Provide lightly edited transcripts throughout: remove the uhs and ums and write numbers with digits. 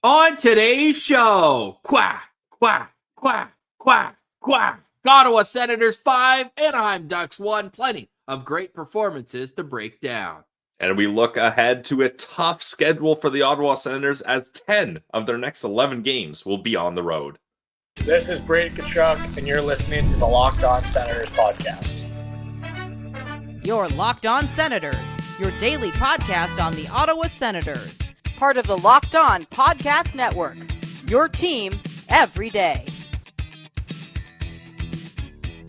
On today's show, quack, quack, quack, quack, quack. Ottawa Senators 5, Anaheim Ducks 1. Plenty of great performances to break down. And we look ahead to a tough schedule for the Ottawa Senators as 10 of their next 11 games will be on the road. This is Brady Tkachuk, and you're listening to the Locked On Senators podcast. You're Locked On Senators, your daily podcast on the Ottawa Senators. Part of the Locked On Podcast Network, your team every day.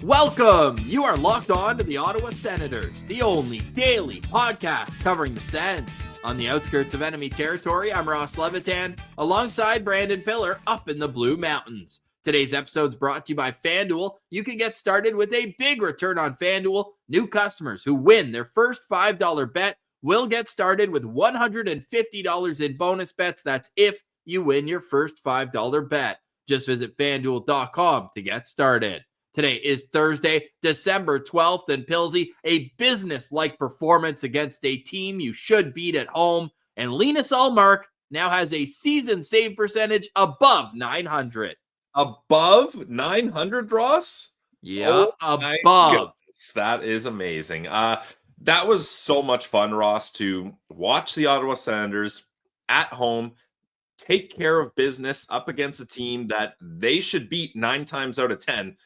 Welcome! You are locked on to the Ottawa Senators, the only daily podcast covering the Sens. On the outskirts of enemy territory, I'm Ross Levitan, alongside Brandon Piller up in the Blue Mountains. Today's episode is brought to you by FanDuel. You can get started with a big return on FanDuel. New customers who win their first $5 bet will get started with $150 in bonus bets. That's if you win your first $5 bet. Just visit FanDuel.com to get started. Today is Thursday, December 12th, and Pilsy, a business-like performance against a team you should beat at home. And Linus Ullmark now has a season save percentage above 900. Above 900, Ross? Yeah, above. That is amazing. That was so much fun, Ross, to watch the Ottawa Senators at home take care of business up against a team that they should beat 9 times out of 10,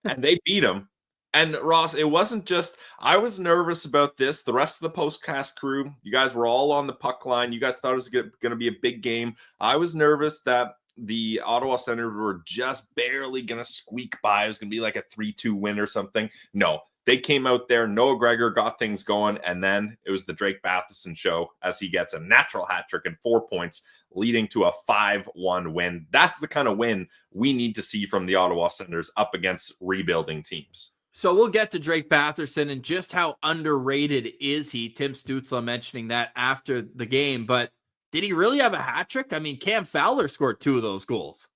and they beat them. And Ross, it wasn't just, I was nervous about this. The rest of the postcast crew, you guys were all on the puck line. You guys thought it was going to be a big game. I was nervous that the Ottawa Senators were just barely going to squeak by. It was going to be like a 3-2 win or something. No. They came out there, Noah Gregor got things going, and then it was the Drake Batherson show as he gets a natural hat trick and 4 points, leading to a 5-1 win. That's the kind of win we need to see from the Ottawa Senators up against rebuilding teams. So we'll get to Drake Batherson and just how underrated is he. Tim Stützle mentioning that after the game, but did he really have a hat trick? I mean, Cam Fowler scored 2 of those goals.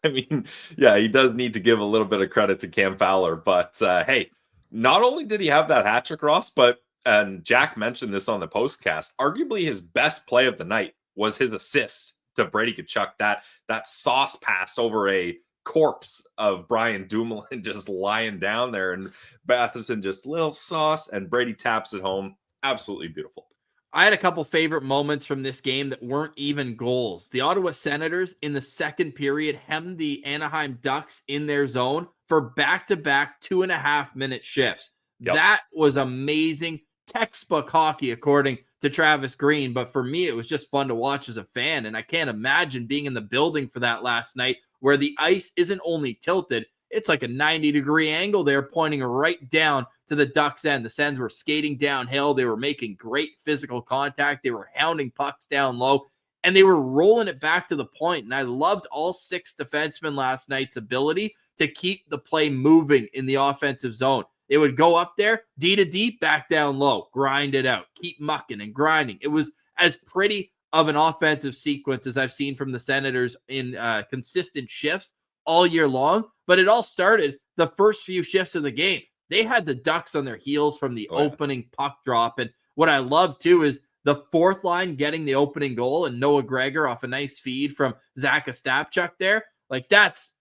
He does need to give a little bit of credit to Cam Fowler, but hey, not only did he have that hat trick, Ross, but and Jack mentioned this on the postcast, arguably his best play of the night was his assist to Brady Tkachuk, that sauce pass over a corpse of Brian Dumoulin just lying down there, and Batherson just little sauce, and Brady taps it home. Absolutely beautiful. I had a couple favorite moments from this game that weren't even goals. The Ottawa Senators in the second period hemmed the Anaheim Ducks in their zone for back-to-back 2.5-minute shifts. Yep. That was amazing. Textbook hockey, according to Travis Green. But for me, it was just fun to watch as a fan. And I can't imagine being in the building for that last night where the ice isn't only tilted, it's like a 90-degree angle there pointing right down to the Ducks' end. The Sens were skating downhill. They were making great physical contact. They were hounding pucks down low, and they were rolling it back to the point. And I loved all 6 defensemen last night's ability to keep the play moving in the offensive zone. They would go up there, D to D, back down low, grind it out, keep mucking and grinding. It was as pretty of an offensive sequence as I've seen from the Senators in consistent shifts all year long, but it all started the first few shifts of the game. They had the Ducks on their heels from the opening puck drop, and what I love too is the fourth line getting the opening goal and Noah Gregor off a nice feed from Zach Ostapchuk there. Like that's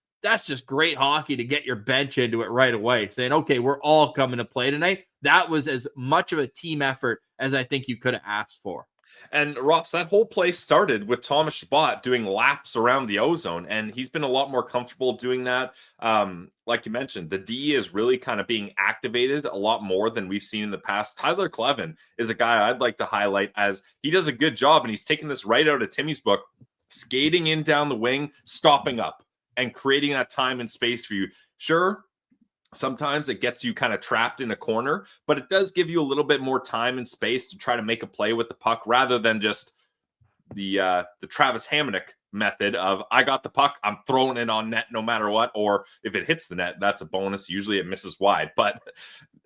just great hockey to get your bench into it right away, saying, okay, we're all coming to play tonight. That was as much of a team effort as I think you could have asked for. And Ross, that whole play started with Thomas Chabot doing laps around the ozone, and he's been a lot more comfortable doing that. Like you mentioned, the D is really kind of being activated a lot more than we've seen in the past. Tyler Kleven is a guy I'd like to highlight as he does a good job, and he's taking this right out of Timmy's book, skating in down the wing, stopping up, and creating that time and space for you. Sure, sometimes it gets you kind of trapped in a corner, but it does give you a little bit more time and space to try to make a play with the puck rather than just the Travis Hamonic method of I got the puck, I'm throwing it on net no matter what, or if it hits the net, that's a bonus. Usually it misses wide. But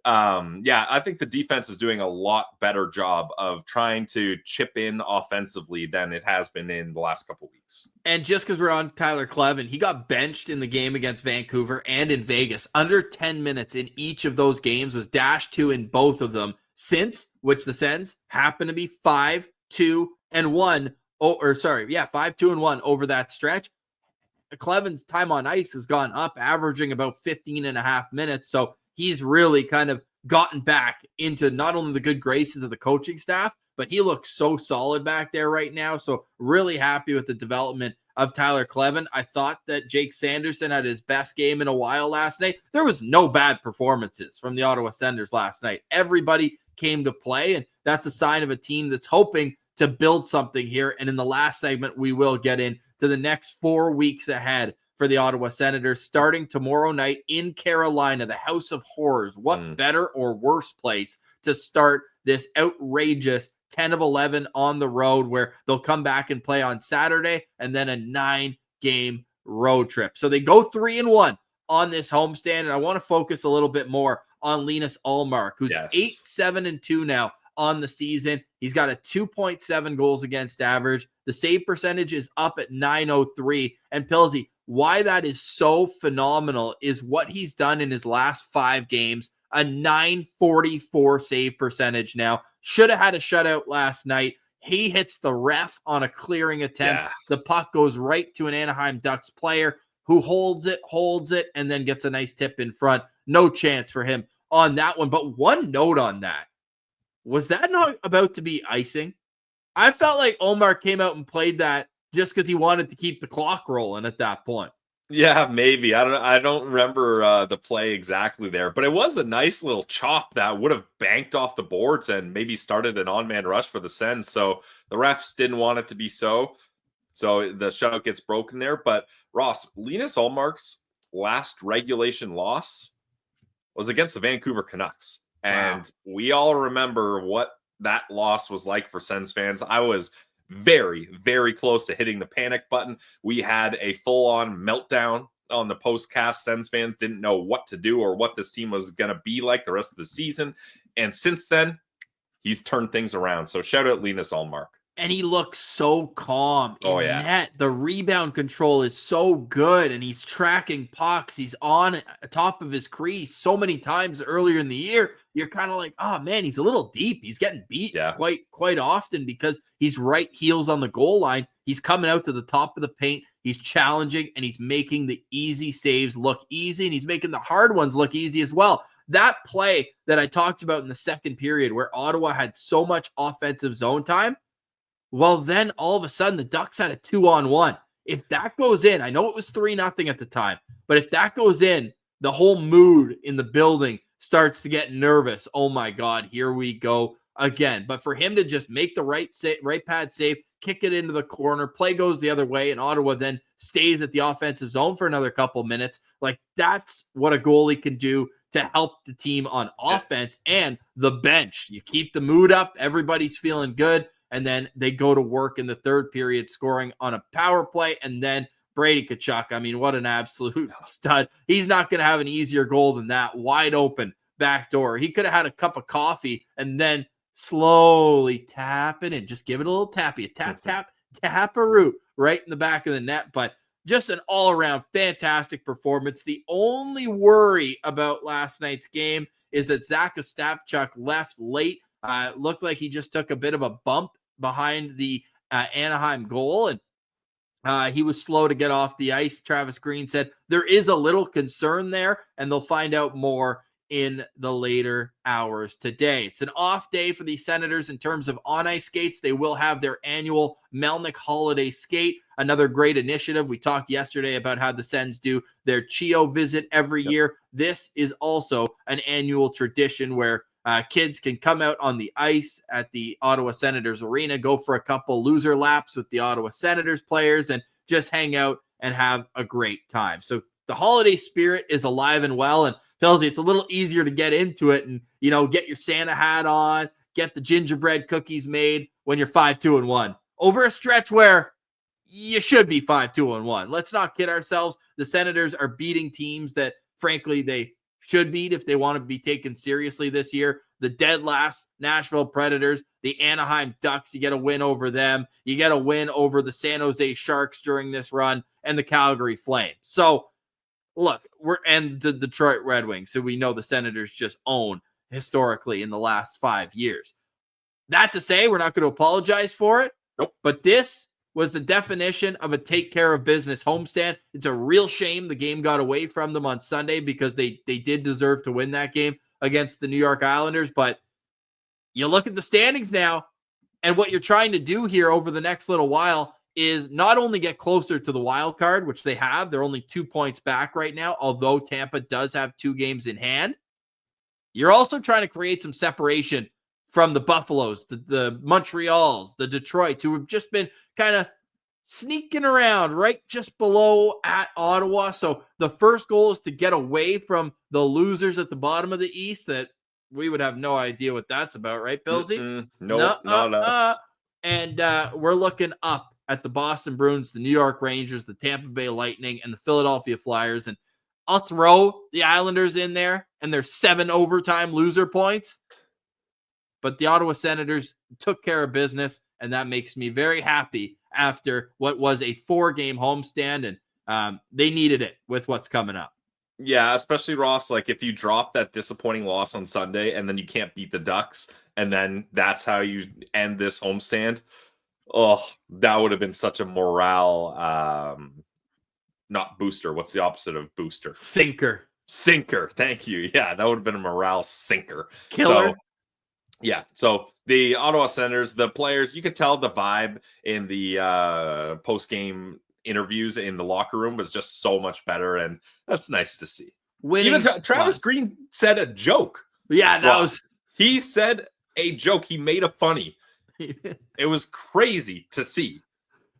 I think the defense is doing a lot better job of trying to chip in offensively than it has been in the last couple weeks. And just because we're on Tyler Kleven, he got benched in the game against Vancouver and in Vegas. Under 10 minutes in each of those games, was -2 in both of them, since which the Sens happen to be 5-2-1 5-2-1 over that stretch. Kleven's time on ice has gone up, averaging about 15 and a half minutes. So he's really kind of gotten back into not only the good graces of the coaching staff, but he looks so solid back there right now. So really happy with the development of Tyler Kleven. I thought that Jake Sanderson had his best game in a while last night. There was no bad performances from the Ottawa Senators last night. Everybody came to play, and that's a sign of a team that's hoping to build something here. And in the last segment, we will get into the next 4 weeks ahead for the Ottawa Senators, starting tomorrow night in Carolina, the House of Horrors. What better or worse place to start this outrageous 10 of 11 on the road, where they'll come back and play on Saturday, and then a 9-game road trip. So they go 3-1 on this homestand. And I want to focus a little bit more on Linus Ullmark, who's 8-7-2 now on the season. He's got a 2.7 goals against average. The save percentage is up at .903. And Pilsy, why that is so phenomenal is what he's done in his last 5 games, a .944 save percentage now. Should have had a shutout last night. He hits the ref on a clearing attempt. Yeah. The puck goes right to an Anaheim Ducks player who holds it, and then gets a nice tip in front. No chance for him on that one. But one note on that, was that not about to be icing? I felt like Ullmark came out and played that just because he wanted to keep the clock rolling at that point. Yeah, maybe. I don't remember the play exactly there, but it was a nice little chop that would have banked off the boards and maybe started an on-man rush for the Sens. So the refs didn't want it to be so. So the shutout gets broken there. But Ross, Linus Ullmark's last regulation loss was against the Vancouver Canucks. And we all remember what that loss was like for Sens fans. I was very, very close to hitting the panic button. We had a full-on meltdown on the postcast. Sens fans didn't know what to do or what this team was going to be like the rest of the season. And since then, he's turned things around. So shout out Linus Ullmark. And he looks so calm in net. The rebound control is so good, and he's tracking pucks. He's on top of his crease so many times earlier in the year. You're kind of like, oh man, he's a little deep. He's getting beat quite often because he's right heels on the goal line. He's coming out to the top of the paint. He's challenging, and he's making the easy saves look easy, and he's making the hard ones look easy as well. That play that I talked about in the second period where Ottawa had so much offensive zone time, well, then all of a sudden the Ducks had a 2-on-1. If that goes in, I know it was 3-0 at the time, but if that goes in, the whole mood in the building starts to get nervous. Oh my God, here we go again. But for him to just make the right pad save, kick it into the corner, play goes the other way, and Ottawa then stays at the offensive zone for another couple minutes. Like, that's what a goalie can do to help the team on offense and the bench. You keep the mood up, everybody's feeling good. And then they go to work in the third period, scoring on a power play. And then Brady Tkachuk, I mean, what an absolute stud. He's not going to have an easier goal than that. Wide open back door. He could have had a cup of coffee and then slowly tap it and just give it a little tappy. Tap-a-root right in the back of the net. But just an all-around fantastic performance. The only worry about last night's game is that Zach Ostapchuk left late. Looked like he just took a bit of a bump behind the Anaheim goal, and he was slow to get off the ice. Travis Green said there is a little concern there, and they'll find out more in the later hours today. It's an off day for the Senators in terms of on-ice skates. They will have their annual Melnick Holiday Skate, another great initiative. We talked yesterday about how the Sens do their Chio visit every year. This is also an annual tradition where kids can come out on the ice at the Ottawa Senators arena, go for a couple loser laps with the Ottawa Senators players, and just hang out and have a great time. So the holiday spirit is alive and well, and Pilsy, it's a little easier to get into it and, you know, get your Santa hat on, get the gingerbread cookies made when you're 5-2-1 over a stretch where you should be 5-2-1. Let's not kid ourselves. The Senators are beating teams that, frankly, they should beat if they want to be taken seriously this year. The dead last Nashville Predators, the Anaheim Ducks, you get a win over them. You get a win over the San Jose Sharks during this run, and the Calgary Flames. So, look, and the Detroit Red Wings, who we know the Senators just own historically in the last 5 years. That to say, we're not going to apologize for it. Nope. But this was the definition of a take care of business homestand. It's a real shame the game got away from them on Sunday because they did deserve to win that game against the New York Islanders. But you look at the standings now, and what you're trying to do here over the next little while is not only get closer to the wild card, which they have. They're only 2 points back right now, although Tampa does have 2 games in hand. You're also trying to create some separation from the Buffaloes, the Montreals, the Detroits, who have just been kind of sneaking around right just below at Ottawa. So the first goal is to get away from the losers at the bottom of the East that we would have no idea what that's about, right, Billsy? Nope, not us. And we're looking up at the Boston Bruins, the New York Rangers, the Tampa Bay Lightning, and the Philadelphia Flyers. And I'll throw the Islanders in there and their 7 overtime loser points. But the Ottawa Senators took care of business, and that makes me very happy after what was a 4-game homestand, and they needed it with what's coming up. Yeah, especially Ross, like if you drop that disappointing loss on Sunday and then you can't beat the Ducks, and then that's how you end this homestand. Oh, that would have been such a morale, not booster. What's the opposite of booster? Sinker. Thank you. Yeah, that would have been a morale sinker. Killer. So, yeah. So the Ottawa Senators, the players, you could tell the vibe in the post-game interviews in the locker room was just so much better, and that's nice to see. Even Travis Green said a joke. Yeah, he said a joke. He made a funny. It was crazy to see.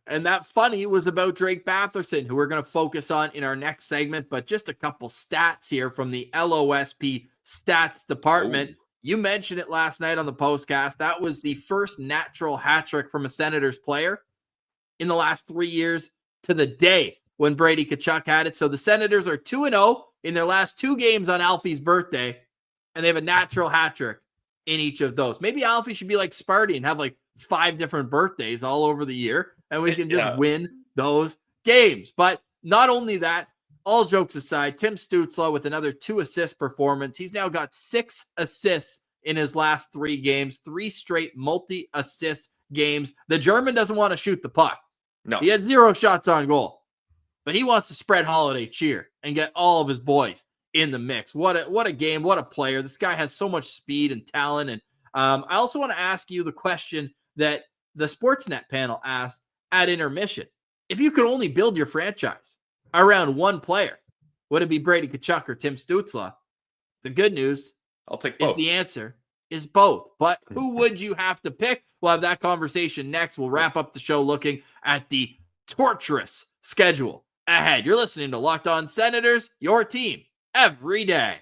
And that funny was about Drake Batherson, who we're going to focus on in our next segment. But just a couple stats here from the LOSP stats department. Ooh. You mentioned it last night on the postcast. That was the first natural hat trick from a Senators player in the last 3 years to the day when Brady Tkachuk had it. So the Senators are 2-0 in their last 2 games on Alfie's birthday, and they have a natural hat trick in each of those. Maybe Alfie should be like Sparty and have like 5 different birthdays all over the year, and we can just win those games. But not only that, all jokes aside, Tim Stützle with another 2-assist performance. He's now got 6 assists in his last 3 games, 3 straight multi-assist games. The German doesn't want to shoot the puck. No. He had 0 shots on goal, but he wants to spread holiday cheer and get all of his boys in the mix. What a game. What a player. This guy has so much speed and talent. And I also want to ask you the question that the Sportsnet panel asked at intermission. If you could only build your franchise around one player, would it be Brady Tkachuk or Tim Stützle? The good news, I'll take both. Is the answer is both. But who would you have to pick? We'll have that conversation next. We'll wrap up the show looking at the torturous schedule ahead. You're listening to Locked On Senators, your team every day.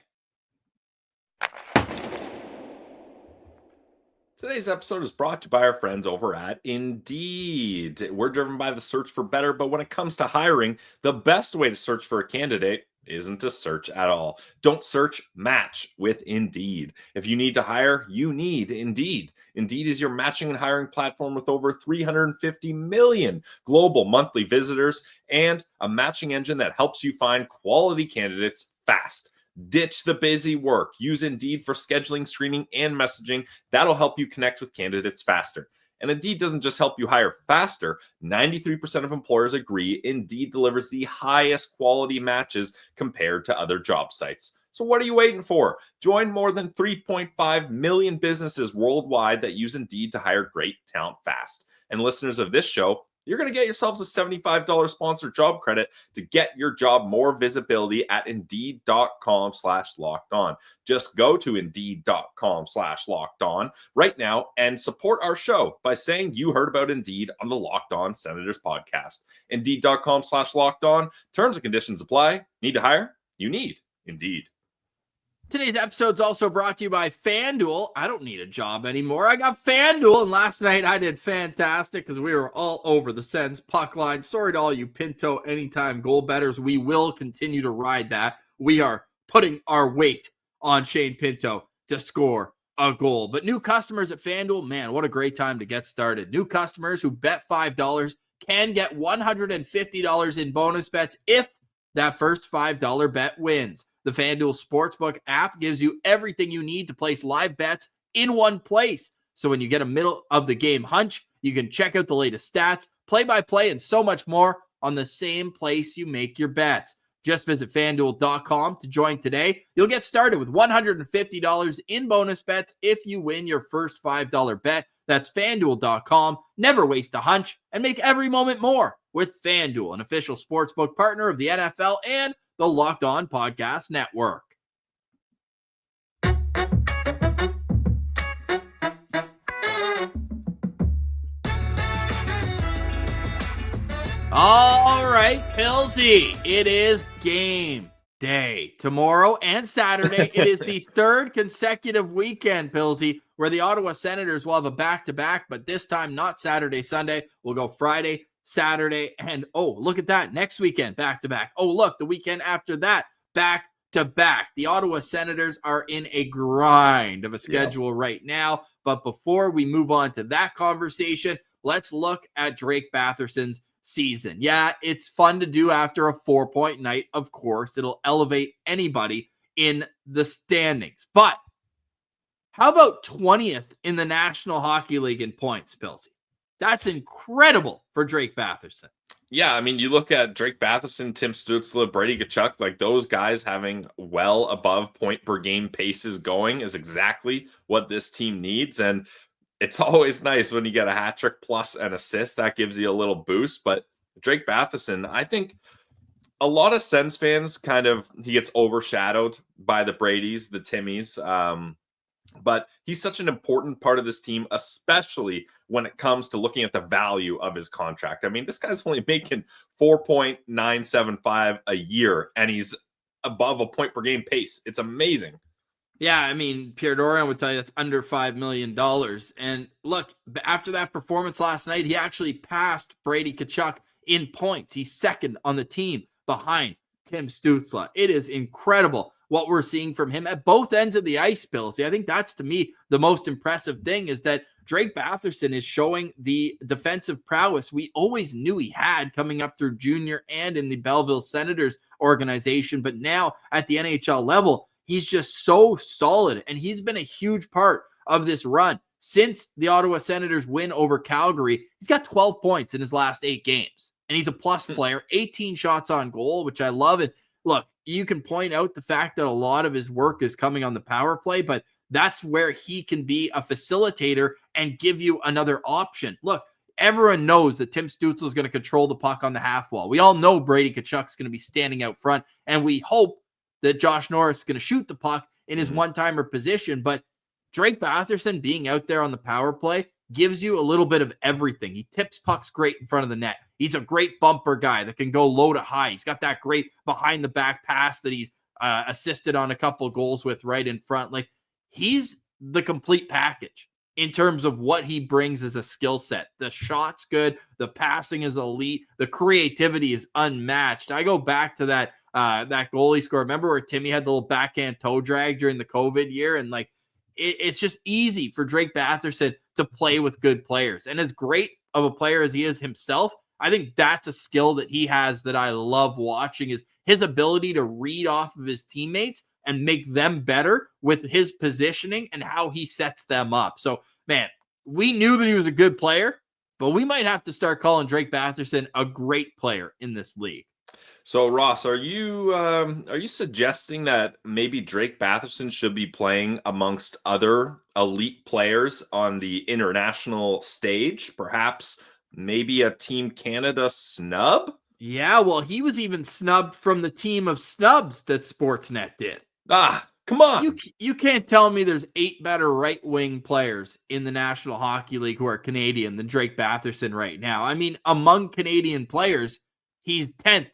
Today's episode is brought to you by our friends over at Indeed. We're driven by the search for better, but when it comes to hiring, the best way to search for a candidate isn't to search at all. Don't search, match with Indeed. If you need to hire, you need Indeed. Indeed is your matching and hiring platform with over 350 million global monthly visitors and a matching engine that helps you find quality candidates fast. Ditch the busy work. Use Indeed for scheduling, screening, and messaging. That'll help you connect with candidates faster. And Indeed doesn't just help you hire faster. 93% of employers agree Indeed delivers the highest quality matches compared to other job sites. So what are you waiting for? Join more than 3.5 million businesses worldwide that use Indeed to hire great talent fast. And listeners of this show, you're going to get yourselves a $75 sponsored job credit to get your job more visibility at Indeed.com/lockedon. Just go to Indeed.com/lockedon right now and support our show by saying you heard about Indeed on the Locked On Senators podcast. Indeed.com/lockedon. Terms and conditions apply. Need to hire? You need Indeed. Today's episode is also brought to you by FanDuel. I don't need a job anymore. I got FanDuel, and last night I did fantastic because we were all over the Sens puck line. Sorry to all you Pinto anytime goal bettors. We will continue to ride that. We are putting our weight on Shane Pinto to score a goal. But new customers at FanDuel, man, what a great time to get started. New customers who bet $5 can get $150 in bonus bets if that first $5 bet wins. The FanDuel Sportsbook app gives you everything you need to place live bets in one place. So when you get a middle of the game hunch, You can check out the latest stats, play-by-play, and so much more on the same place you make your bets. Just visit FanDuel.com to join today. You'll get started with $150 in bonus bets if you win your first $5 bet. That's FanDuel.com. Never waste a hunch and make every moment more with FanDuel, an official sportsbook partner of the NFL and the Locked On Podcast Network. All right, Pilsy, it is game day. Tomorrow and Saturday, it is the third consecutive weekend, Pilsy, where the Ottawa Senators will have a back-to-back, but this time not Saturday, Sunday. We'll go Friday, Saturday, and look at that, next weekend, back-to-back. Oh, look, the weekend after that, back-to-back. The Ottawa Senators are in a grind of a schedule right now, but before we move on to that conversation, let's look at Drake Batherson's season. Yeah, it's fun to do after a 4-point night. Of course, it'll elevate anybody in the standings. But how about 20th in the National Hockey League in points, Pilsy? That's incredible for Drake Batherson. Yeah, I mean, you look at Drake Batherson, Tim Stützle, Brady Tkachuk, like those guys having well above point per game paces going is exactly what this team needs. And it's always nice when you get a hat trick plus an assist. That gives you a little boost. But Drake Batherson, I think a lot of Sens fans he gets overshadowed by the Bradys, the Timmies. But he's such an important part of this team, especially when it comes to looking at the value of his contract. I mean, this guy's only making $4.975 a year, and he's above a point per game pace. It's amazing. Yeah, I mean, Pierre Dorion would tell you that's under $5 million. And look, after that performance last night, he actually passed Brady Tkachuk in points. He's second on the team behind Tim Stützle. It is incredible what we're seeing from him at both ends of the ice, Pilsy. I think that's, to me, the most impressive thing is that Drake Batherson is showing the defensive prowess we always knew he had coming up through junior and in the Belleville Senators organization. But now at the NHL level, he's just so solid, and he's been a huge part of this run. Since the Ottawa Senators win over Calgary, he's got 12 points in his last 8 games, and he's a plus player, 18 shots on goal, which I love. And look, you can point out the fact that a lot of his work is coming on the power play, but that's where he can be a facilitator and give you another option. Look, everyone knows that Tim Stützle is going to control the puck on the half wall. We all know Brady Tkachuk's going to be standing out front, and we hope that Josh Norris is going to shoot the puck in his one-timer position. But Drake Batherson being out there on the power play gives you a little bit of everything. He tips pucks great in front of the net. He's a great bumper guy that can go low to high. He's got that great behind-the-back pass that he's assisted on a couple of goals with right in front. Like, he's the complete package in terms of what he brings as a skill set. The shot's good. The passing is elite. The creativity is unmatched. I go back to that goal he scored. Remember where Timmy had the little backhand toe drag during the COVID year? And like, it's just easy for Drake Batherson to play with good players. And as great of a player as he is himself, I think that's a skill that he has that I love watching, is his ability to read off of his teammates and make them better with his positioning and how he sets them up. So, man, we knew that he was a good player, but we might have to start calling Drake Batherson a great player in this league. So, Ross, are you suggesting that maybe Drake Batherson should be playing amongst other elite players on the international stage? Perhaps maybe a Team Canada snub? Yeah, well, he was even snubbed from the team of snubs that Sportsnet did. Come on. You can't tell me there's 8 better right-wing players in the National Hockey League who are Canadian than Drake Batherson right now. I mean, among Canadian players, he's 10th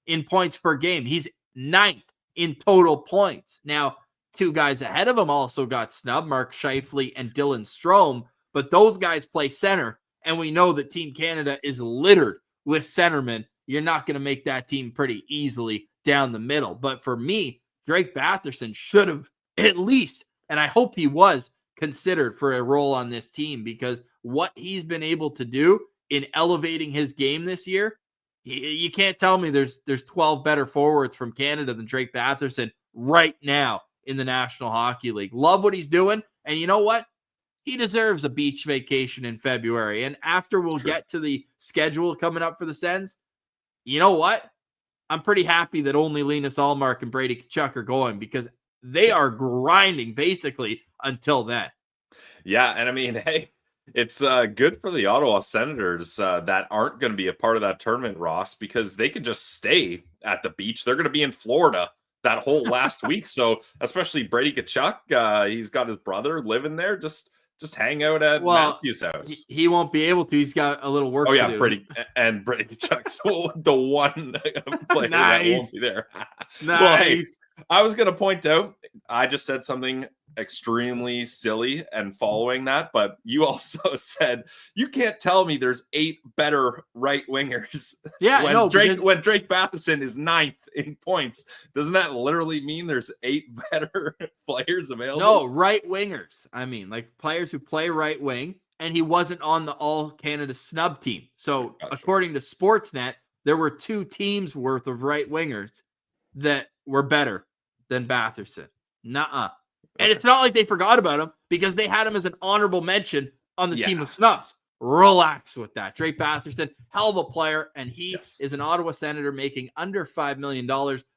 in points per game. He's 9th in total points. Now, 2 guys ahead of him also got snubbed, Mark Scheifele and Dylan Strome, but those guys play center, and we know that Team Canada is littered with centermen. You're not going to make that team pretty easily down the middle. But for me, Drake Batherson should have at least, and I hope he was, considered for a role on this team, because what he's been able to do in elevating his game this year, you can't tell me there's 12 better forwards from Canada than Drake Batherson right now in the National Hockey League. Love what he's doing. And you know what? he deserves a beach vacation in February. And after we'll get to the schedule coming up for the Sens, you know what? I'm pretty happy that only Linus Ullmark and Brady Tkachuk are going, because they are grinding basically until then. Yeah, and I mean, hey, it's good for the Ottawa Senators that aren't going to be a part of that tournament, Ross, because they can just stay at the beach. They're going to be in Florida that whole last week. So especially Brady Tkachuk, he's got his brother living there. Just hang out at Matthew's house. He won't be able to. He's got a little work to do. Brady Tkachuk's the one player that won't be there. Nice. Well, hey, I was going to point out, I just said something extremely silly and following that, but you also said you can't tell me there's 8 better right wingers. Yeah, when Drake Batherson is 9th in points, doesn't that literally mean there's 8 better players available? No, right wingers. I mean, like players who play right wing, and he wasn't on the All Canada snub team. So according to Sportsnet, there were 2 teams worth of right wingers that were better than Batherson. Nuh-uh. And it's not like they forgot about him, because they had him as an honorable mention on the team of snubs. Relax with that. Drake Batherson, hell of a player, and he is an Ottawa Senator making under $5 million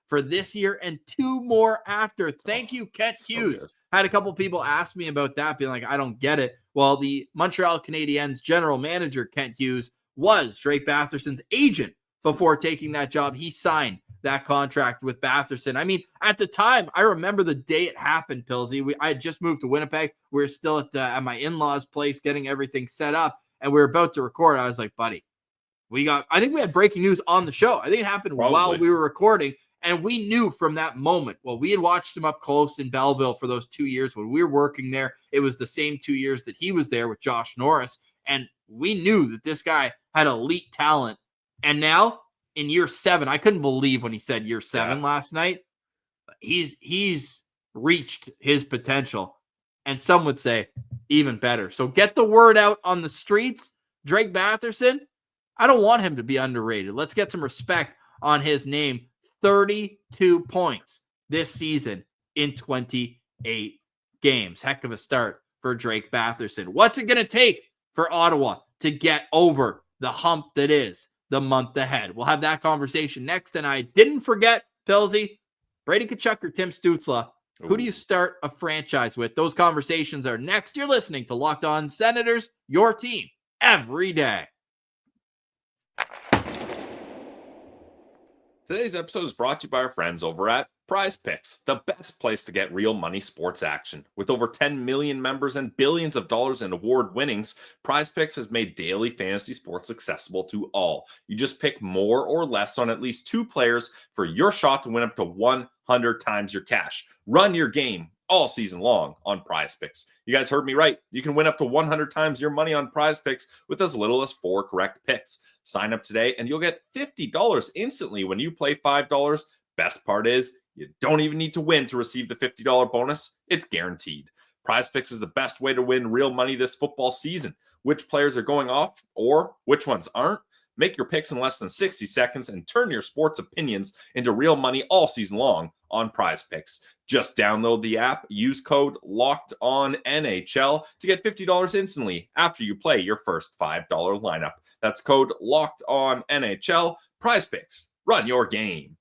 for this year and 2 more after. Thank you, Kent Hughes. Had a couple people ask me about that, being like, I don't get it. Well, the Montreal Canadiens general manager, Kent Hughes, was Drake Batherson's agent before taking that job. He signed that contract with Batherson. I mean, at the time, I remember the day it happened, Pillsy. I had just moved to Winnipeg. We were still at my in-laws' place getting everything set up, and we were about to record. I was like, buddy, I think we had breaking news on the show. I think it happened while we were recording, and we knew from that moment. Well, we had watched him up close in Belleville for those 2 years when we were working there. It was the same 2 years that he was there with Josh Norris, and we knew that this guy had elite talent. And now, in year 7, I couldn't believe when he said year 7 last night. He's reached his potential, and some would say even better. So get the word out on the streets. Drake Batherson, I don't want him to be underrated. Let's get some respect on his name. 32 points this season in 28 games. Heck of a start for Drake Batherson. What's it going to take for Ottawa to get over the hump that is the month ahead? We'll have that conversation next. And I didn't forget, Pillsy, Brady Tkachuk or Tim Stützle. Who do you start a franchise with? Those conversations are next. You're listening to Locked On Senators, your team every day. Today's episode is brought to you by our friends over at Prize Picks, the best place to get real money sports action. With over 10 million members and billions of dollars in award winnings, Prize Picks has made daily fantasy sports accessible to all. You just pick more or less on at least 2 players for your shot to win up to 100 times your cash. Run your game all season long on Prize Picks. You guys heard me right. You can win up to 100 times your money on Prize Picks with as little as 4 correct picks. Sign up today and you'll get $50 instantly when you play $5. Best part is you don't even need to win to receive the $50 bonus. It's guaranteed. Prize Picks is the best way to win real money this football season. Which players are going off or which ones aren't? Make your picks in less than 60 seconds and turn your sports opinions into real money all season long on Prize Picks. Just download the app, use code LOCKEDONNHL to get $50 instantly after you play your first $5 lineup. That's code LOCKEDONNHL. Prize Picks. Run your game.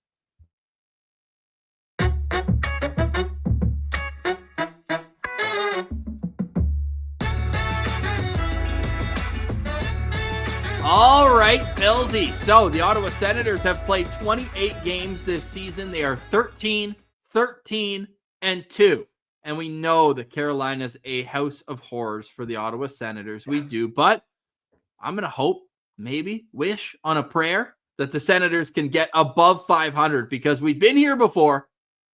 All right, Pillsy. So the Ottawa Senators have played 28 games this season. They are 13-2. And we know that Carolina's a house of horrors for the Ottawa Senators. We do. But I'm going to hope, maybe, wish on a prayer that the Senators can get above 500, because we've been here before,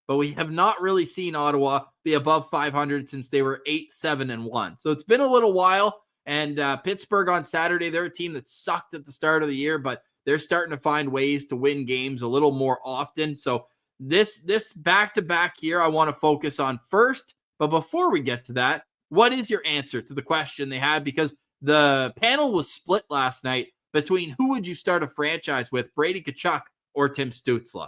but we have not really seen Ottawa be above 500 since they were 8-7-1. So it's been a little while. And Pittsburgh on Saturday, they're a team that sucked at the start of the year, but they're starting to find ways to win games a little more often. So this back-to-back here, I want to focus on first. But before we get to that, what is your answer to the question they had? Because the panel was split last night between who would you start a franchise with, Brady Tkachuk or Tim Stützle?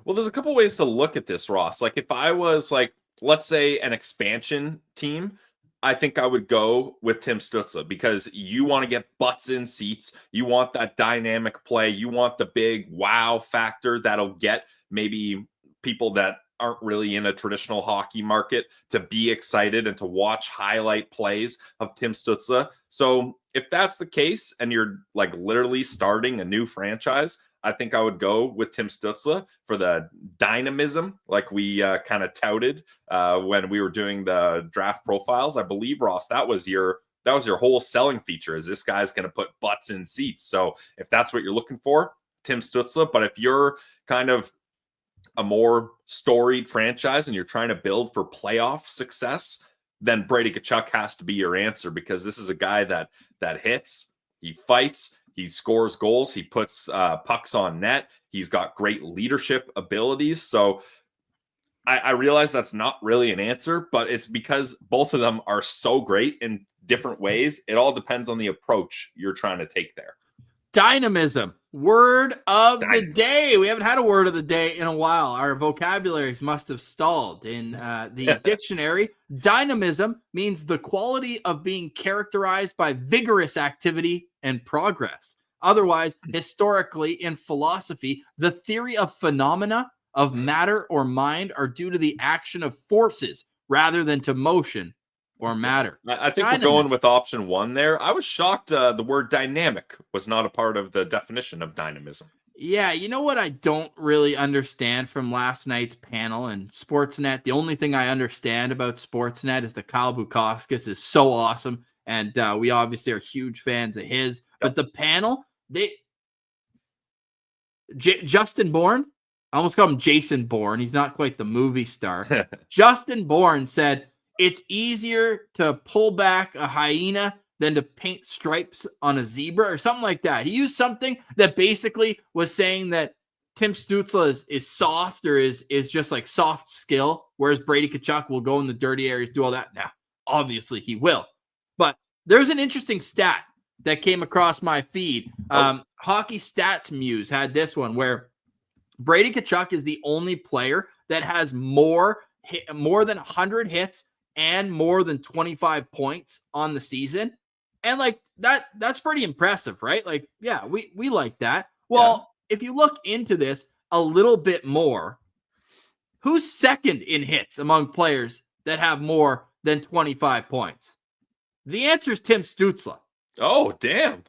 Well, there's a couple ways to look at this, Ross. Like if I was like, let's say an expansion team, I think I would go with Tim Stützle because you want to get butts in seats. You want that dynamic play. You want the big wow factor that'll get maybe people that aren't really in a traditional hockey market to be excited and to watch highlight plays of Tim Stützle. So if that's the case and you're like literally starting a new franchise, I think I would go with Tim Stützle for the dynamism, like we kind of touted when we were doing the draft profiles. I believe, Ross, that was your whole selling feature, is this guy's going to put butts in seats. So if that's what you're looking for, Tim Stützle. But if you're kind of a more storied franchise and you're trying to build for playoff success, then Brady Tkachuk has to be your answer, because this is a guy that hits, he fights, he scores goals, he puts pucks on net, he's got great leadership abilities. So I realize that's not really an answer, but it's because both of them are so great in different ways. It all depends on the approach you're trying to take there. Dynamism, word of the day. We haven't had a word of the day in a while. Our vocabularies must have stalled. In the dictionary, dynamism means the quality of being characterized by vigorous activity and progress. Otherwise, historically, in philosophy, the theory of phenomena of matter or mind are due to the action of forces rather than to motion or matter. I think we're going with option one there. I was shocked the word dynamic was not a part of the definition of dynamism. Yeah, you know what I don't really understand from last night's panel and Sportsnet? The only thing I understand about Sportsnet is that Kyle Bukauskas is so awesome, and we obviously are huge fans of his. Yep. But the panel, Justin Bourne, I almost call him Jason Bourne. He's not quite the movie star. Justin Bourne said, it's easier to pull back a hyena than to paint stripes on a zebra or something like that. He used something that basically was saying that Tim Stützle is soft, or is just like soft skill, whereas Brady Tkachuk will go in the dirty areas, do all that. Now, obviously he will. But there's an interesting stat that came across my feed. Hockey Stats Muse had this one where Brady Tkachuk is the only player that has more than 100 hits and more than 25 points on the season. And like that's pretty impressive, right? Like, yeah, we like that. Well, if you look into this a little bit more, who's second in hits among players that have more than 25 points? The answer is Tim Stützle. Oh, damn.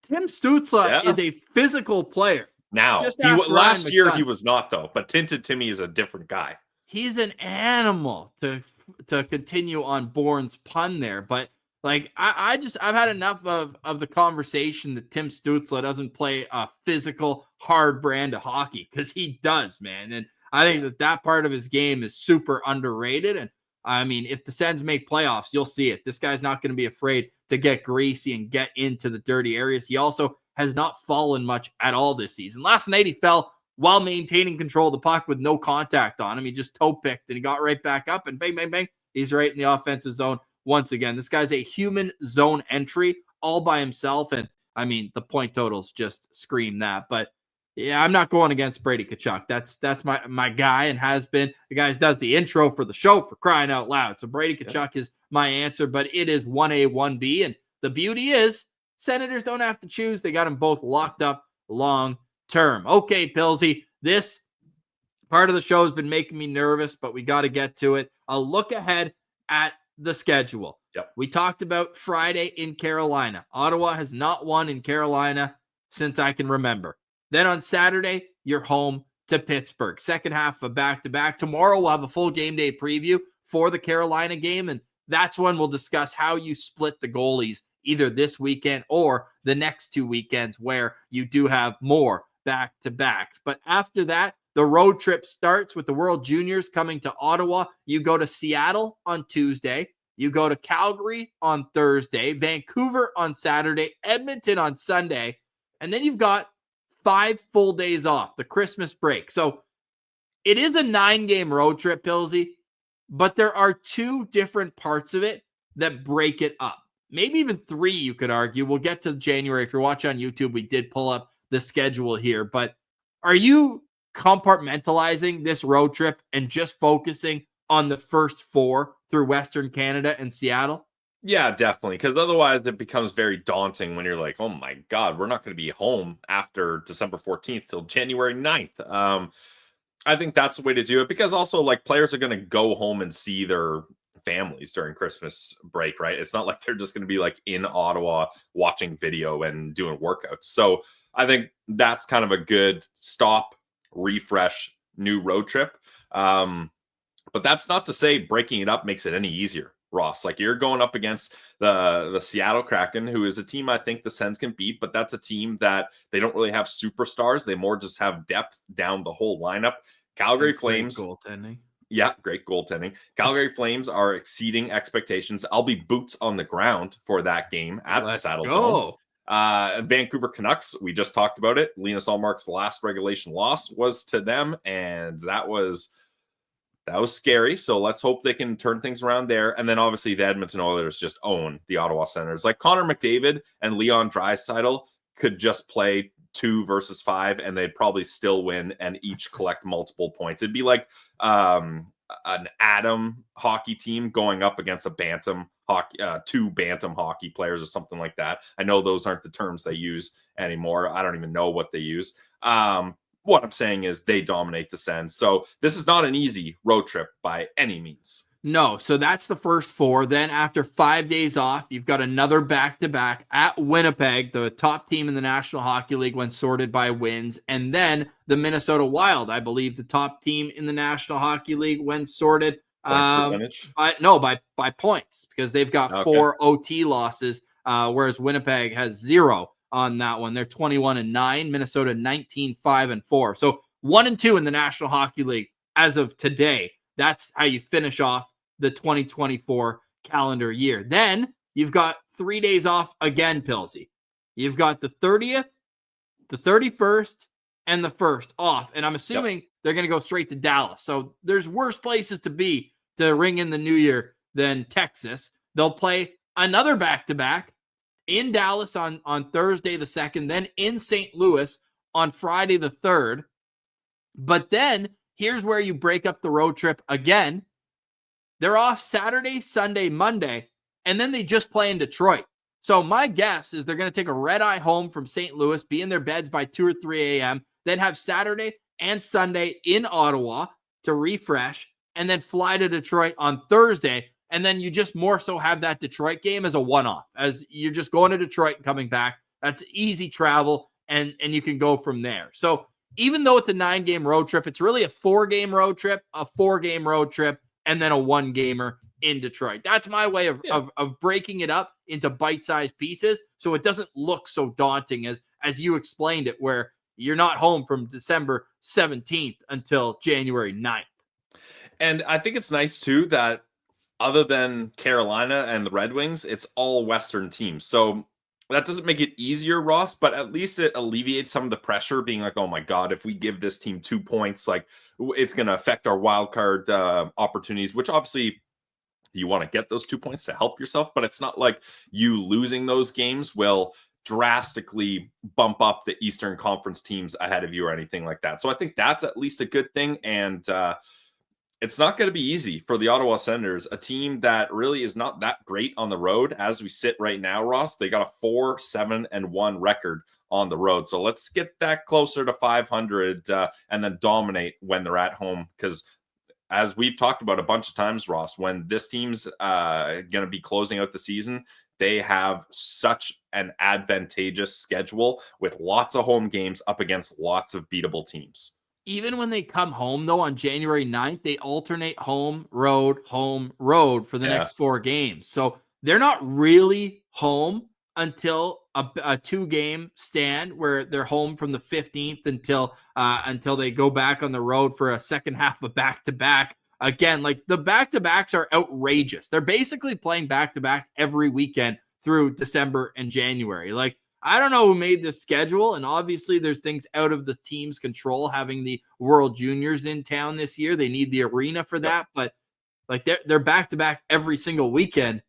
Tim Stützle is a physical player. Now, last year he was not, though, but Tinted Timmy is a different guy. He's an animal, to continue on Bourne's pun there. But like, I've had enough of the conversation that Tim Stützle doesn't play a physical, hard brand of hockey, because he does, man. And I think that part of his game is super underrated. And I mean, if the Sens make playoffs, you'll see it. This guy's not going to be afraid to get greasy and get into the dirty areas. He also has not fallen much at all this season. Last night he fell while maintaining control of the puck with no contact on him. He just toe picked and he got right back up, and bang, bang, bang, he's right in the offensive zone once again. This guy's a human zone entry all by himself. And I mean, the point totals just scream that. But yeah, I'm not going against Brady Tkachuk. That's my guy, and has been. The guy does the intro for the show, for crying out loud. So Brady Tkachuk is my answer, but it is 1A, 1B. And the beauty is Senators don't have to choose. They got them both locked up long term. Okay, Pilsy, this part of the show has been making me nervous, but we got to get to it. A look ahead at the schedule. Yep. We talked about Friday in Carolina. Ottawa has not won in Carolina since I can remember. Then on Saturday, you're home to Pittsburgh. Second half of back-to-back. Tomorrow we'll have a full game day preview for the Carolina game, and that's when we'll discuss how you split the goalies either this weekend or the next 2 weekends where you do have more back-to-backs. But after that, the road trip starts with the World Juniors coming to Ottawa. You go to Seattle on Tuesday. You go to Calgary on Thursday, Vancouver on Saturday, Edmonton on Sunday, and then you've got 5 full days off, the Christmas break. So it is a 9-game road trip, Pilsy, but there are 2 different parts of it that break it up. Maybe even 3, you could argue. We'll get to January. If you're watching on YouTube, we did pull up the schedule here. But are you compartmentalizing this road trip and just focusing on the first 4 through Western Canada and Seattle? Yeah, definitely. Because otherwise, it becomes very daunting when you're like, oh my God, we're not going to be home after December 14th till January 9th. I think that's the way to do it because also, like, players are going to go home and see their families during Christmas break, right? It's not like they're just going to be like in Ottawa watching video and doing workouts. So I think that's kind of a good stop, refresh, new road trip. But that's not to say breaking it up makes it any easier, Ross. Like, you're going up against the Seattle Kraken, who is a team I think the Sens can beat, but that's a team that they don't really have superstars. They more just have depth down the whole lineup. Calgary Flames. Goaltending. Yeah, great goaltending. Calgary Flames are exceeding expectations. I'll be boots on the ground for that game at the Saddle Dome. Vancouver Canucks, we just talked about it. Linus Ullmark's last regulation loss was to them, and that was scary. So let's hope they can turn things around there. And then obviously the Edmonton Oilers just own the Ottawa Senators. Like, Connor McDavid and Leon Draisaitl could just play 2 versus 5 and they'd probably still win and each collect multiple points. It'd be like an atom hockey team going up against a bantam hockey, 2 bantam hockey players or something like that. I know those aren't the terms they use anymore. I don't even know what they use. What I'm saying is they dominate the Sens. So this is not an easy road trip by any means. No, so that's the first 4. Then after 5 days off, you've got another back-to-back at Winnipeg, the top team in the National Hockey League when sorted by wins, and then the Minnesota Wild, I believe the top team in the National Hockey League when sorted. Percentage? By points, because they've got 4 OT losses, whereas Winnipeg has 0 on that one. They're 21-9, Minnesota 19-5-4. So 1-2 in the National Hockey League as of today. That's how you finish off the 2024 calendar year. Then you've got 3 days off again, Pilsy. You've got the 30th, the 31st, and the 1st off. And I'm assuming they're going to go straight to Dallas. So there's worse places to be to ring in the new year than Texas. They'll play another back-to-back in Dallas on Thursday the 2nd, then in St. Louis on Friday the 3rd. But then here's where you break up the road trip again. They're off Saturday, Sunday, Monday, and then they just play in Detroit. So my guess is they're going to take a red-eye home from St. Louis, be in their beds by 2 or 3 a.m., then have Saturday and Sunday in Ottawa to refresh, and then fly to Detroit on Thursday. And then you just more so have that Detroit game as a one-off, as you're just going to Detroit and coming back. That's easy travel, and you can go from there. So even though it's a 9-game road trip, it's really a 4-game road trip, a 4-game road trip, and then a 1-gamer in Detroit. That's my way of breaking it up into bite-sized pieces so it doesn't look so daunting as you explained it, where you're not home from December 17th until January 9th. And I think it's nice, too, that other than Carolina and the Red Wings, it's all Western teams. So that doesn't make it easier, Ross, but at least it alleviates some of the pressure being like, oh my God, if we give this team 2 points, like, it's going to affect our wild card opportunities, which obviously you want to get those 2 points to help yourself, but it's not like you losing those games will drastically bump up the Eastern Conference teams ahead of you or anything like that. So I think that's at least a good thing. And it's not going to be easy for the Ottawa Senators, a team that really is not that great on the road as we sit right now, Ross. They got a 4-7-1 record on the road. So let's get that closer to 500 and then dominate when they're at home. Because as we've talked about a bunch of times, Ross, when this team's going to be closing out the season, they have such an advantageous schedule with lots of home games up against lots of beatable teams. Even when they come home, though, on January 9th, they alternate home, road for the next 4 games. So they're not really home until a 2-game stand where they're home from the 15th until they go back on the road for a second half of back-to-back. Again, like, the back-to-backs are outrageous. They're basically playing back-to-back every weekend through December and January. Like, I don't know who made this schedule, and obviously there's things out of the team's control having the World Juniors in town this year. They need the arena for that, but like they're back-to-back every single weekend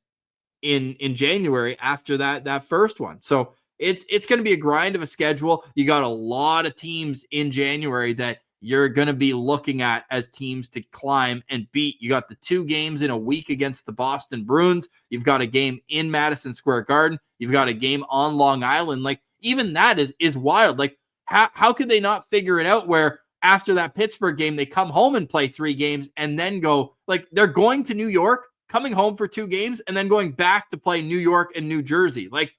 in January after that first one. So it's going to be a grind of a schedule. You got a lot of teams in January that you're going to be looking at as teams to climb and beat. You got the 2 games in a week against the Boston Bruins. You've got a game in Madison Square Garden. You've got a game on Long Island. Like, even that is wild. Like, how could they not figure it out where after that Pittsburgh game, they come home and play 3 games and then go, like, they're going to New York, coming home for 2 games, and then going back to play New York and New Jersey. Like,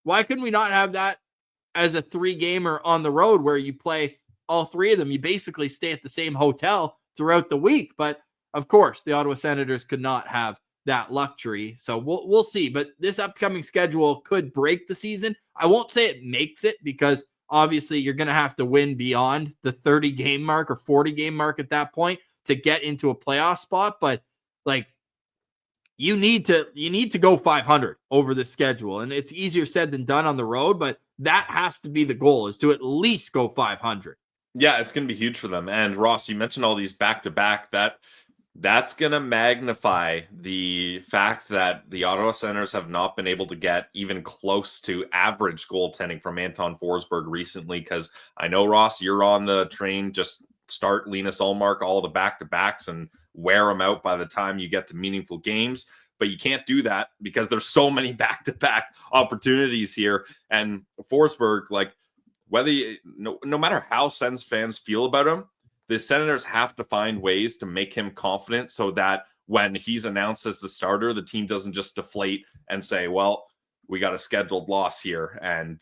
why couldn't we not have that as a 3-gamer on the road where you play all 3 of them? You basically stay at the same hotel throughout the week. But of course, the Ottawa Senators could not have that luxury. So we'll see. But this upcoming schedule could break the season. I won't say it makes it, because obviously you're going to have to win beyond the 30-game mark or 40-game mark at that point to get into a playoff spot. But like, you need to go 500 over the schedule, and it's easier said than done on the road, but that has to be the goal, is to at least go 500. Yeah, it's going to be huge for them. And Ross, you mentioned all these back-to-back. That's going to magnify the fact that the Ottawa Senators have not been able to get even close to average goaltending from Anton Forsberg recently, because I know, Ross, you're on the train. Just start Linus, Ullmark, all the back-to-backs and wear them out by the time you get to meaningful games. But you can't do that because there's so many back-to-back opportunities here. And Forsberg, like, no matter how Sens fans feel about him, the Senators have to find ways to make him confident so that when he's announced as the starter, the team doesn't just deflate and say, well, we got a scheduled loss here and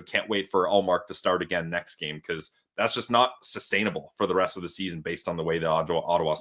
can't wait for Ullmark to start again next game, because that's just not sustainable for the rest of the season based on the way the Ottawa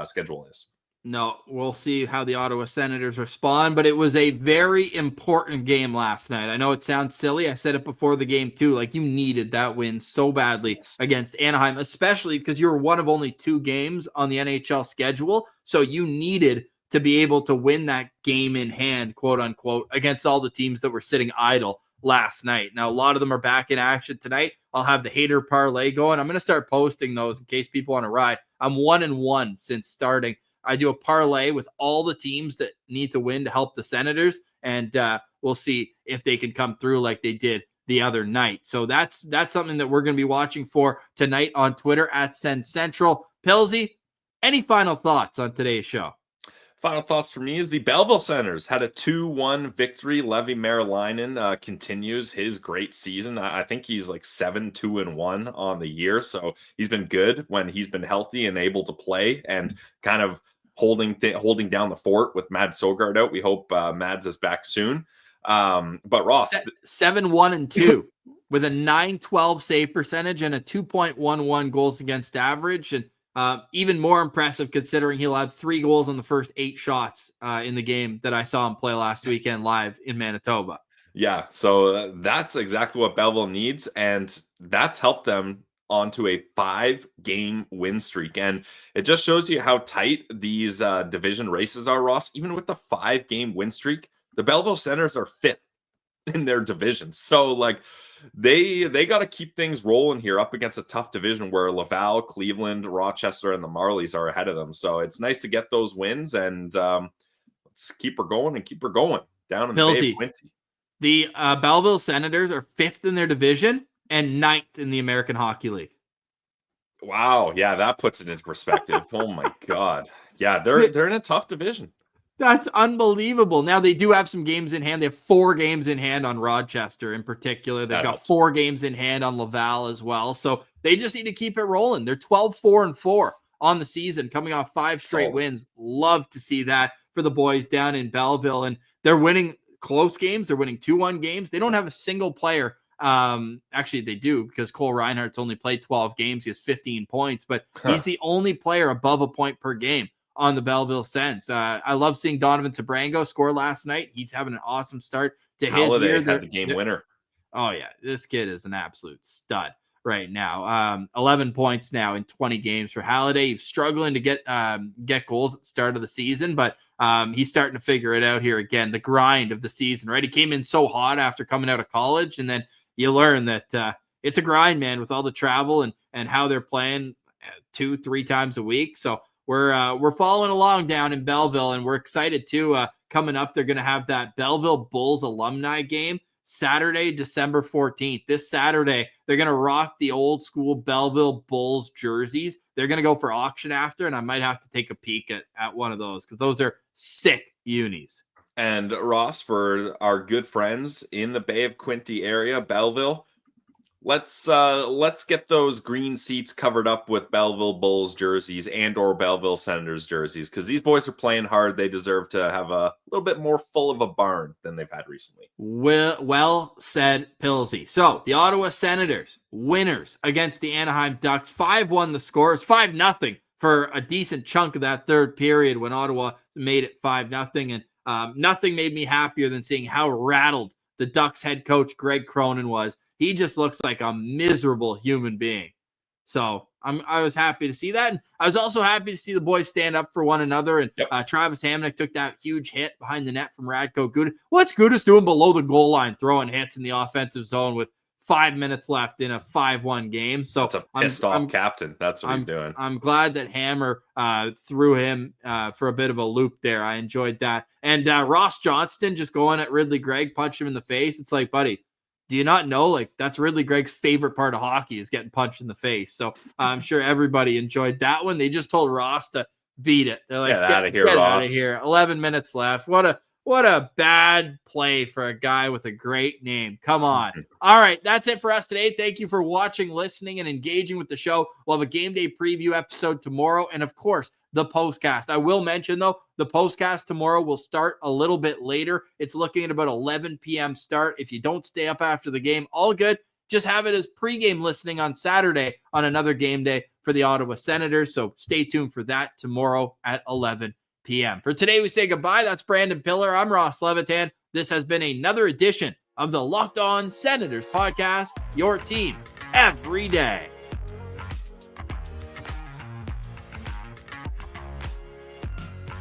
schedule is. No, we'll see how the Ottawa Senators respond, but it was a very important game last night. I know it sounds silly. I said it before the game too. Like, you needed that win so badly against Anaheim, especially because you were one of only 2 games on the NHL schedule. So you needed to be able to win that game in hand, quote unquote, against all the teams that were sitting idle last night. Now, a lot of them are back in action tonight. I'll have the hater parlay going. I'm going to start posting those in case people want to ride. I'm 1-1 since starting. I do a parlay with all the teams that need to win to help the Senators, and we'll see if they can come through like they did the other night. So that's something that we're going to be watching for tonight on Twitter at Sens Central. Pilsy, any final thoughts on today's show? Final thoughts for me is the Belleville Senators had a 2-1 victory. Levi Merelainen continues his great season. I think he's like 7-2-1 on the year, so he's been good when he's been healthy and able to play, and kind of holding down the fort with Mads Sogard out. We hope Mads is back soon. But Ross, 7-1-2 with a .912 save percentage and a 2.11 goals against average, and even more impressive considering he'll have 3 goals on the first 8 shots in the game that I saw him play last weekend live in Manitoba. Yeah, so that's exactly what Belleville needs, and that's helped them onto a 5-game win streak. And it just shows you how tight these division races are, Ross. Even with the 5-game win streak, the Belleville Senators are 5th in their division. So, like, they got to keep things rolling here up against a tough division where Laval, Cleveland, Rochester, and the Marlies are ahead of them. So it's nice to get those wins, and let's keep her going down in the Bay of Quincy. The Belleville Senators are 5th in their division and 9th in the American Hockey League. Wow. Yeah, that puts it into perspective. Oh my God. Yeah, they're in a tough division. That's unbelievable. Now, they do have some games in hand. They have 4 games in hand on Rochester in particular. They've got 4 games in hand on Laval as well. So they just need to keep it rolling. They're 12-4-4 on the season, coming off 5 straight wins. Love to see that for the boys down in Belleville. And they're winning close games. They're winning 2-1 games. They don't have a single player. Actually, they do, because Cole Reinhardt's only played 12 games. He has 15 points, but he's the only player above a point per game on the Belleville Sens. I love seeing Donovan Sabrango score last night. He's having an awesome start to his year. Had the game winner. Oh, yeah. This kid is an absolute stud right now. 11 points now in 20 games for Halliday. He's struggling to get goals at the start of the season, but he's starting to figure it out here again. The grind of the season, right? He came in so hot after coming out of college, and then you learn that it's a grind, man, with all the travel and how they're playing 2-3 times a week. So we're following along down in Belleville, and we're excited too. Coming up, they're going to have that Belleville Bulls alumni game Saturday, December 14th. This Saturday, they're going to rock the old school Belleville Bulls jerseys. They're going to go for auction after, and I might have to take a peek at one of those because those are sick unis. And Ross, for our good friends in the Bay of Quinte area, Belleville, let's get those green seats covered up with Belleville Bulls jerseys and or Belleville Senators jerseys, because these boys are playing hard. They deserve to have a little bit more full of a barn than they've had recently. Well said, Pilsy. So the Ottawa Senators, winners against the Anaheim Ducks. 5-1 the score. It's 5-0 for a decent chunk of that third period when Ottawa made it 5-0. And nothing made me happier than seeing how rattled the Ducks head coach Greg Cronin was. He just looks like a miserable human being. So I was happy to see that. And I was also happy to see the boys stand up for one another. And Travis Hamonic took that huge hit behind the net from Radko Gudas. What's Gudas doing below the goal line, throwing hits in the offensive zone with 5 minutes left in a 5-1 game? So it's a pissed off captain. That's what he's doing. I'm glad that Hammer threw him for a bit of a loop there. I enjoyed that. And Ross Johnston just going at Ridley Gregg, punch him in the face. It's like, buddy, do you not know, like, that's Ridley Gregg's favorite part of hockey is getting punched in the face. So I'm sure everybody enjoyed that one. They just told Ross to beat it. They're like, get out of here, Ross. Out of here. 11 minutes left. What a bad play for a guy with a great name. Come on. All right, that's it for us today. Thank you for watching, listening, and engaging with the show. We'll have a game day preview episode tomorrow, and of course, the postcast. I will mention, though, the postcast tomorrow will start a little bit later. It's looking at about 11 p.m. start. If you don't stay up after the game, all good. Just have it as pregame listening on Saturday on another game day for the Ottawa Senators. So stay tuned for that tomorrow at 11 p.m. For today, we say goodbye. That's Brandon Piller. I'm Ross Levitan. This has been another edition of the Locked On Senators podcast, your team every day.